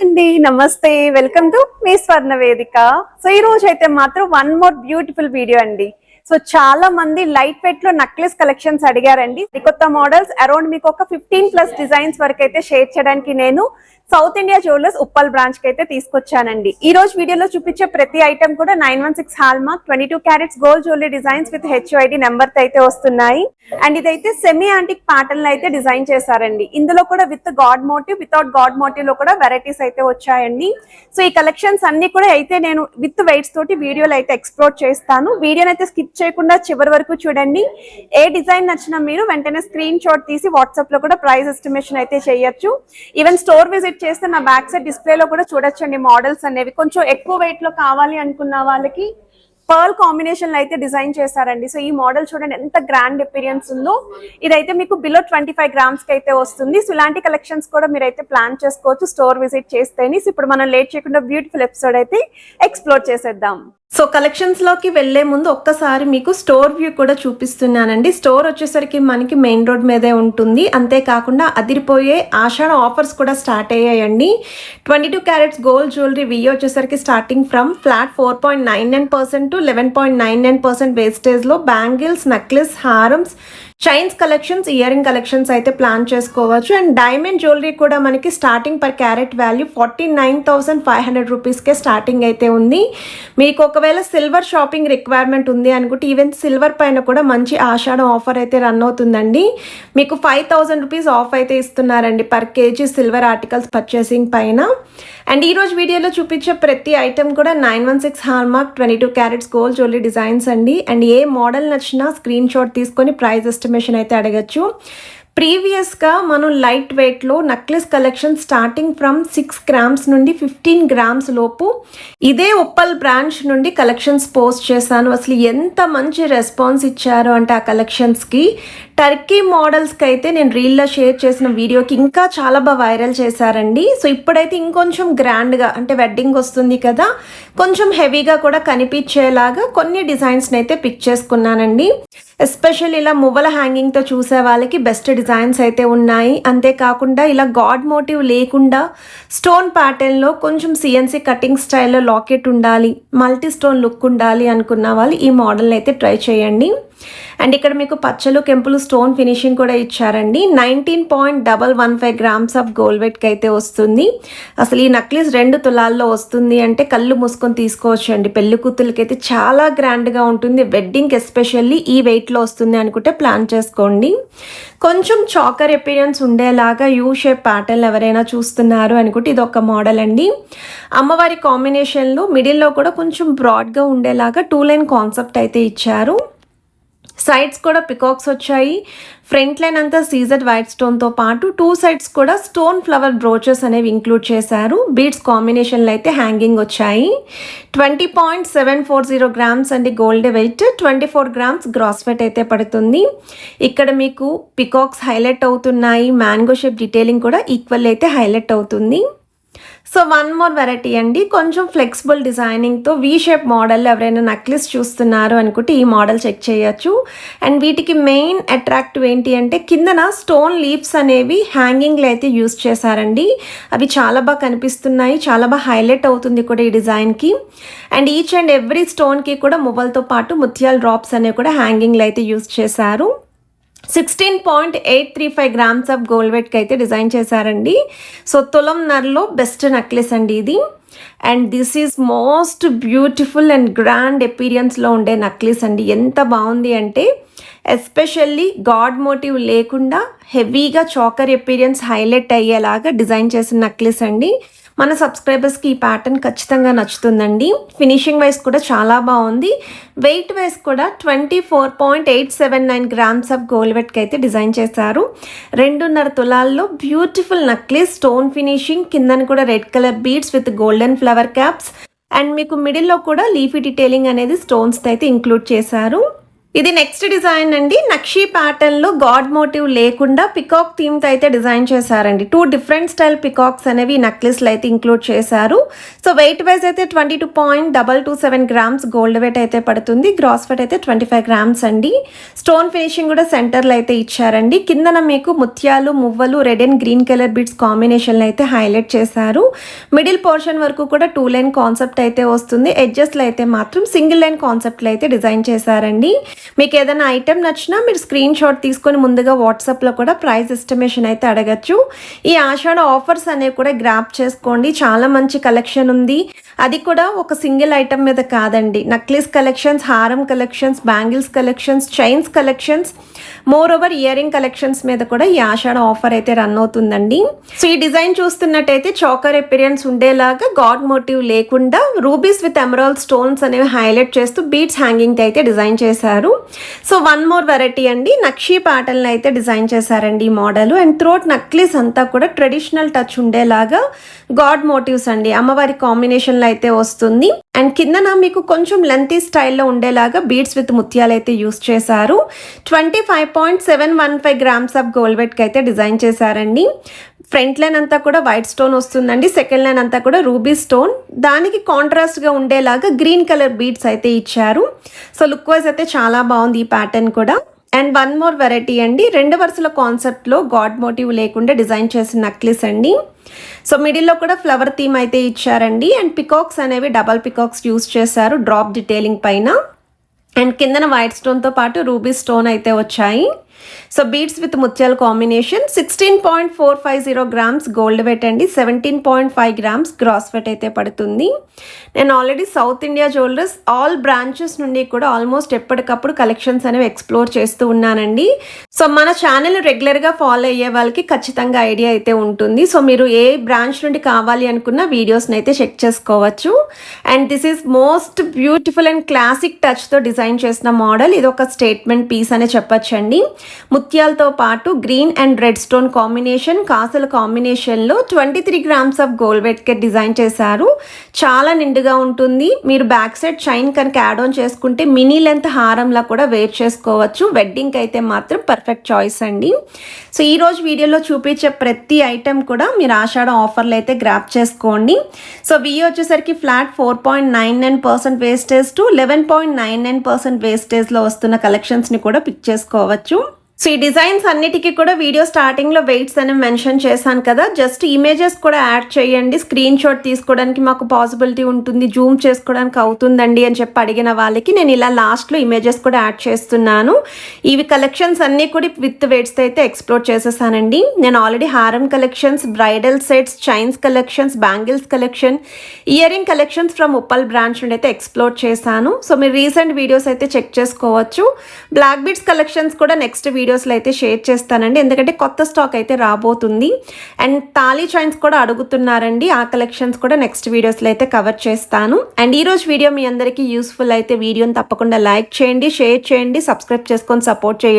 అండి నమస్తే welcome to me స్వర్ణ వేదిక. సో ఈ రోజు అయితే మాత్రం వన్ మోర్ బ్యూటిఫుల్ వీడియో అండి. సో చాలా మంది లైట్ వెయిట్ లో నక్లెస్ కలెక్షన్స్ అడిగారండి. కొత్త మోడల్స్ అరౌండ్ మీకు ఒక 15+ డిజైన్స్ వరకు అయితే షేర్ చేయడానికి నేను south India jewellers Uppal branch కి అయితే తీసుకొచ్చానండి. ఈ రోజు వీడియోలో చూపించే ప్రతి ఐటమ్ కూడా 916 hall mark 22 carats gold jewellery designs with HID number తో అయితే వస్తున్నాయి. అండ్ ఇదైతే సెమీ యాంటిక్ ప్యాటర్న్ లో అయితే డిజైన్ చేశారండి. ఇందులో కూడా with god motif, without god motif లో కూడా వెరైటీస్ అయితే వచ్చాయండి. సో ఈ కలెక్షన్స్ అన్ని కూడా అయితే నేను విత్ వెయిట్స్ తోటి వీడియోలో అయితే ఎక్స్ప్లోర్ చేస్తాను. వీడియోని అయితే స్కిప్ చేయకుండా చివరి వరకు చూడండి. ఏ డిజైన్ నచ్చినా మీరు వెంటనే స్క్రీన్ షాట్ తీసి వాట్సాప్ లో కూడా ప్రైస్ ఎస్టిమేషన్ అయితే చేయొచ్చు. ఈవెన్ స్టోర్ విజిట్ చేస్తే నా బ్యాక్ సైడ్ డిస్ప్లే లో కూడా చూడొచ్చండి. మోడల్స్ అనేవి కొంచెం ఎక్కువ వెయిట్ లో కావాలి అనుకున్న వాళ్ళకి పర్ల్ కాంబినేషన్ లో అయితే డిజైన్ చేశారండి. సో ఈ మోడల్ చూడండి ఎంత గ్రాండ్ అపిరియన్స్ ఉందో. ఇదైతే మీకు బిలో 25 గ్రామ్స్ కి అయితే వస్తుంది. సో ఇలాంటి కలెక్షన్స్ కూడా మీరైతే ప్లాన్ చేసుకోవచ్చు స్టోర్ విజిట్ చేస్తేనే. ఇప్పుడు మనం లేట్ చేయకుండా బ్యూటిఫుల్ ఎపిసోడ్ అయితే ఎక్స్ప్లోర్ చేసేద్దాం. సో కలెక్షన్స్ లోకి వెళ్లే ముందు ఒక్కసారి మీకు స్టోర్ వ్యూ కూడా చూపిస్తున్నానండి. స్టోర్ వచ్చేసరికి మనకి మెయిన్ రోడ్ మీదే ఉంటుంది. అంతేకాకుండా అదిరిపోయే ఆషాఢ ఆఫర్స్ కూడా స్టార్ట్ అయ్యాయండి. 22 క్యారెట్స్ గోల్డ్ జ్యువెలరీ వియో వచ్చేసరికి starting from flat 4.99% to 11.99% wastage లో బ్యాంగిల్స్, నెక్లెస్, హారమ్స్, chains collections, ear ring collections అయితే ప్లాన్ చేసుకోవచ్చు. అండ్ డైమండ్ జ్యువెలరీ కూడా మనకి స్టార్టింగ్ పర్ క్యారెట్ వాల్యూ 49,500 రూపీస్కే స్టార్టింగ్ అయితే ఉంది. మీకు ఒకవేళ సిల్వర్ షాపింగ్ రిక్వైర్మెంట్ ఉంది అనుకుంటే ఈవెన్ సిల్వర్ పైన కూడా మంచి ఆషాఢం ఆఫర్ అయితే రన్ అవుతుందండి. మీకు 5,000 రూపీస్ ఆఫ్ అయితే ఇస్తున్నారండి per KG silver articles purchasing పైన. అండ్ ఈ రోజు వీడియోలో చూపించే ప్రతి ఐటమ్ కూడా 916 hall mark 22 carats gold jewellery designs అండి. అండ్ ఏ మోడల్ నచ్చినా స్క్రీన్ షాట్ తీసుకొని ప్రైస్ ఎస్టిమేషన్ అయితే అడగచ్చు. ప్రీవియస్గా మనం లైట్ వెయిట్లో necklace collection starting from 6 grams నుండి 15 గ్రామ్స్ లోపు ఇదే ఉప్పల్ బ్రాంచ్ నుండి కలెక్షన్స్ పోస్ట్ చేశాను. అసలు ఎంత మంచి రెస్పాన్స్ ఇచ్చారు అంటే ఆ కలెక్షన్స్కి. టర్కీ మోడల్స్కి అయితే నేను రీల్లో షేర్ చేసిన వీడియోకి ఇంకా చాలా బాగా వైరల్ చేశారండి. సో ఇప్పుడైతే ఇంకొంచెం గ్రాండ్గా అంటే వెడ్డింగ్ వస్తుంది కదా, కొంచెం హెవీగా కూడా కనిపించేలాగా కొన్ని డిజైన్స్ని అయితే పిక్ చేసుకున్నానండి. ఎస్పెషల్ ఇలా మువ్వల హ్యాంగింగ్తో చూసే వాళ్ళకి బెస్ట్ డిజైన్స్ అయితే ఉన్నాయి. అంతేకాకుండా ఇలా గాడ్ మోటివ్ లేకుండా స్టోన్ ప్యాటర్న్లో కొంచెం సిఎన్సీ కటింగ్ స్టైల్లో లాకెట్ ఉండాలి, మల్టీ స్టోన్ లుక్ ఉండాలి అనుకున్న వాళ్ళు ఈ మోడల్ని అయితే ట్రై చేయండి. అండ్ ఇక్కడ మీకు పచ్చలు, కెంపులు స్టోన్ ఫినిషింగ్ కూడా ఇచ్చారండి. 19.115 గ్రామ్స్ ఆఫ్ గోల్డ్ వెయిట్కి అయితే వస్తుంది. అసలు ఈ నక్లెస్ 2 తులాల్లో వస్తుంది అంటే కళ్ళు మూసుకొని తీసుకోవచ్చు అండి. పెళ్లి కూతుళ్ళకి అయితే చాలా గ్రాండ్గా ఉంటుంది. వెడ్డింగ్కి ఎస్పెషల్లీ ఈ వెయిట్లో వస్తుంది అనుకుంటే ప్లాన్ చేసుకోండి. కొంచెం చాకర్ అపిరియన్స్ ఉండేలాగా యూ షేప్ ప్యాటర్న్ ఎవరైనా చూస్తున్నారు అనుకుంటే ఇది ఒక మోడల్ అండి. అమ్మవారి కాంబినేషన్లో మిడిల్లో కూడా కొంచెం బ్రాడ్గా ఉండేలాగా 2 లైన్ కాన్సెప్ట్ అయితే ఇచ్చారు. సైడ్స్ కూడా పికాక్స్ వచ్చాయి. ఫ్రంట్ లైన్ అంతా సీజెడ్ వైట్ స్టోన్తో పాటు 2 సైడ్స్ కూడా స్టోన్ ఫ్లవర్ బ్రోచెస్ అనేవి ఇంక్లూడ్ చేశారు. బీడ్స్ కాంబినేషన్లో అయితే హ్యాంగింగ్ వచ్చాయి. 20.740 గ్రామ్స్ అండి gold weight, 24 grams gross weight అయితే పడుతుంది. ఇక్కడ మీకు పికాక్స్ హైలైట్ అవుతున్నాయి. మ్యాంగో షేప్ డీటెయిలింగ్ కూడా ఈక్వల్ అయితే హైలైట్ అవుతుంది. సో వన్ మోర్ వెరైటీ అండి, కొంచెం ఫ్లెక్సిబుల్ డిజైనింగ్తో వీ షేప్ మోడల్ ఎవరైనా నక్లెస్ చూస్తున్నారు అనుకుంటే ఈ మోడల్ చెక్ చేయొచ్చు. అండ్ వీటికి మెయిన్ అట్రాక్టివ్ ఏంటి అంటే కిందన స్టోన్ లీవ్స్ అనేవి హ్యాంగింగ్లో అయితే యూస్ చేశారండి. అవి చాలా బాగా కనిపిస్తున్నాయి, చాలా బాగా హైలైట్ అవుతుంది కూడా ఈ డిజైన్కి. అండ్ ఈచ్ అండ్ ఎవ్రీ స్టోన్కి కూడా మువ్వలతో పాటు ముత్యాల డ్రాప్స్ అనేవి కూడా హ్యాంగింగ్లో అయితే యూస్ చేశారు. 16.835 గ్రామ్స్ ఆఫ్ గోల్డ్ వెయిట్కి అయితే డిజైన్ చేశారండి. సో తులంన్నరలో బెస్ట్ నెక్లెస్ అండి ఇది. And this is most beautiful and grand అపీరియన్స్లో ఉండే నెక్లెస్ అండి. ఎంత బాగుంది అంటే ఎస్పెషల్లీ గాడ్ మోటివ్ లేకుండా హెవీగా చాకర్ అపీరియన్స్ హైలైట్ అయ్యేలాగా డిజైన్ చేసిన నెక్లెస్ అండి. మన సబ్స్క్రైబర్స్కి ఈ ప్యాటర్న్ ఖచ్చితంగా నచ్చుతుందండి. ఫినిషింగ్ వైజ్ కూడా చాలా బాగుంది. వెయిట్ వైజ్ కూడా 24.879 గ్రామ్స్ ఆఫ్ గోల్డ్ వెయిట్కి అయితే డిజైన్ చేశారు. 2.5 తులాల్లో బ్యూటిఫుల్ నెక్లెస్, స్టోన్ ఫినిషింగ్, కిందన కూడా red colour beads with golden flower caps. And మీకు మిడిల్లో కూడా లీఫీ డీటెయిలింగ్ అనేది స్టోన్స్తో అయితే ఇంక్లూడ్ చేశారు. ఇది నెక్స్ట్ డిజైన్ అండి. నక్షి ప్యాటర్న్ లో గాడ్ మోటివ్ లేకుండా పికాక్ థీమ్ తో అయితే డిజైన్ చేశారండి. 2 డిఫరెంట్ స్టైల్ పికాక్స్ అనేవి నెక్లెస్ లో అయితే ఇంక్లూడ్ చేశారు. సో వెయిట్ వైజ్ అయితే 22.227 గ్రామ్స్ గోల్డ్ వెయిట్ అయితే పడుతుంది. గ్రాస్ వెయిట్ అయితే 25 గ్రామ్స్ అండి. స్టోన్ ఫినిషింగ్ కూడా సెంటర్ లో అయితే ఇచ్చారండి. కిందన మీకు ముత్యాలు, మువ్వలు, red and green colour bits combination లో అయితే హైలైట్ చేశారు. మిడిల్ పోర్షన్ వరకు కూడా 2 లైన్ కాన్సెప్ట్ అయితే వస్తుంది. ఎడ్జెస్ లో అయితే మాత్రం సింగిల్ లైన్ కాన్సెప్ట్ లో అయితే డిజైన్ చేశారండి. మీకు ఏదైనా ఐటెం నచ్చినా మీరు స్క్రీన్ షాట్ తీసుకొని ముందుగా వాట్సాప్లో కూడా ప్రైస్ ఎస్టిమేషన్ అయితే అడగచ్చు. ఈ ఆషాఢ ఆఫర్స్ అనేవి కూడా గ్రాప్ చేసుకోండి. చాలా మంచి కలెక్షన్ ఉంది. అది కూడా ఒక సింగిల్ ఐటెం మీద కాదండి. నక్లీస్ కలెక్షన్స్, హారం collections, bangles collections, chains collections, more over year ring collections మీద కూడా ఈ ఆషాఢ ఆఫర్ అయితే రన్ అవుతుందండి. సో ఈ డిజైన్ చూస్తున్నట్టయితే చోకర్ ఎపిరియన్స్ ఉండేలాగా గాడ్ మోటివ్ లేకుండా రూబీస్ విత్ ఎమరాల్డ్ స్టోన్స్ అనేవి హైలైట్ చేస్తూ బీడ్స్ హ్యాంగింగ్ అయితే డిజైన్ చేశారు. సో వన్ మోర్ వెరైటీ అండి. నక్షి ప్యాటర్న్ అయితే డిజైన్ చేశారండి ఈ మోడల్. అండ్ త్రోట్ నక్లీస్ అంతా కూడా ట్రెడిషనల్ టచ్ ఉండేలాగా గాడ్ మోటివ్స్ అండి, అమ్మవారి కాంబినేషన్ లో అయితే వస్తుంది. అండ్ కిందన మీకు కొంచెం లెంతీ స్టైల్లో ఉండేలాగా బీడ్స్ విత్ ముత్యాలు అయితే యూస్ చేశారు. 25.715 గ్రామ్స్ ఆఫ్ గోల్డ్ వెయిట్ కి అయితే డిజైన్ చేశారండి. ఫ్రంట్ లైన్ అంతా కూడా వైట్ స్టోన్ వస్తుందండి. సెకండ్ లైన్ అంతా కూడా రూబీ స్టోన్, దానికి కాంట్రాస్ట్ గా ఉండేలాగా గ్రీన్ కలర్ బీడ్స్ అయితే ఇచ్చారు. సో లుక్ వైజ్ అయితే చాలా బాగుంది ఈ ప్యాటర్న్ కూడా. అండ్ వన్ మోర్ వెరైటీ అండి. 2 వరుసల కాన్సెప్ట్ లో గాడ్ మోటివ్ లేకుండా డిజైన్ చేసిన నక్లీస్ అండి. సో మిడిల్లో కూడా ఫ్లవర్ థీమ్ అయితే ఇచ్చారండి. అండ్ పికాక్స్ అనేవి డబల్ పికాక్స్ యూస్ చేశారు డ్రాప్ డీటెయిలింగ్ పైన. అండ్ కిందన వైట్ స్టోన్తో పాటు రూబీ స్టోన్ అయితే వచ్చాయి. సో బీడ్స్ విత్ ముత్యాల కాంబినేషన్. 16.450 గ్రామ్స్ గోల్డ్ వెయిట్ అండి. 17.5 గ్రామ్స్ గ్రాస్ వెయిట్ అయితే పడుతుంది. నేను already south India jewellers all branches నుండి కూడా ఆల్మోస్ట్ ఎప్పటికప్పుడు కలెక్షన్స్ అనేవి ఎక్స్ప్లోర్ చేస్తూ ఉన్నానండి. సో మన ఛానల్ రెగ్యులర్గా ఫాలో అయ్యే వాళ్ళకి ఖచ్చితంగా ఐడియా అయితే ఉంటుంది. సో మీరు ఏ బ్రాంచ్ నుండి కావాలి అనుకున్న వీడియోస్ని అయితే చెక్ చేసుకోవచ్చు. And this is most beautiful and classic టచ్తో డిజైన్ చేసిన మోడల్. ఇది ఒక స్టేట్మెంట్ పీస్ అనే చెప్పచ్చండి. ముత్యాలతో పాటు green and red stone combination, కాసుల కాంబినేషన్లో 23 గ్రామ్స్ ఆఫ్ గోల్డ్ వెయిట్ కి డిజైన్ చేశారు. చాలా నిండుగా ఉంటుంది. మీరు బ్యాక్ సైడ్ చైన్ కనుక యాడ్ ఆన్ చేసుకుంటే మినీ లెంత్ హారంలా కూడా వేర్ చేసుకోవచ్చు. వెడ్డింగ్కి అయితే మాత్రం పర్ఫెక్ట్ చాయిస్ అండి. సో ఈ రోజు వీడియోలో చూపించే ప్రతి ఐటెం కూడా మీరు ఆషాఢ ఆఫర్లు అయితే గ్రాప్ చేసుకోండి. సో వి వచ్చేసరికి ఫ్లాట్ 4.99% వేస్టేజ్ టు 11.99% వేస్టేజ్లో వస్తున్న కలెక్షన్స్ని కూడా పిక్ చేసుకోవచ్చు. సో ఈ డిజైన్స్ అన్నిటికీ కూడా వీడియో స్టార్టింగ్లో వెయిట్స్ అనేవి మెన్షన్ చేశాను కదా, జస్ట్ ఇమేజెస్ కూడా యాడ్ చేయండి. స్క్రీన్ షాట్ తీసుకోవడానికి మాకు పాసిబిలిటీ ఉంటుంది, జూమ్ చేసుకోవడానికి అవుతుందండి అని చెప్పి అడిగిన వాళ్ళకి నేను ఇలా లాస్ట్లో ఇమేజెస్ కూడా యాడ్ చేస్తున్నాను. ఇవి కలెక్షన్స్ అన్నీ కూడా విత్ వెయిట్స్ అయితే ఎక్స్ప్లోర్ చేసేసానండి. నేను ఆల్రెడీ హారం collections, bridal sets, chains collections, bangles collection, year ring collections from Uppal branch నుండి అయితే ఎక్స్ప్లోర్ చేశాను. సో మీరు రీసెంట్ వీడియోస్ అయితే చెక్ చేసుకోవచ్చు. బ్లాక్ బీడ్స్ కలెక్షన్స్ కూడా నెక్స్ట్ వీడియోస్లో అయితే షేర్ చేస్తానండి, ఎందుకంటే కొత్త స్టాక్ అయితే రాబోతుంది. అండ్ తాళీ చైన్స్ కూడా అడుగుతున్నారండి, ఆ కలెక్షన్స్ కూడా నెక్స్ట్ వీడియోస్లో అయితే కవర్ చేస్తాను. అండ్ ఈరోజు వీడియో మీ అందరికీ యూస్ఫుల్ అయితే వీడియోని తప్పకుండా లైక్ చేయండి, షేర్ చేయండి, సబ్స్క్రైబ్ చేసుకొని సపోర్ట్ చేయండి.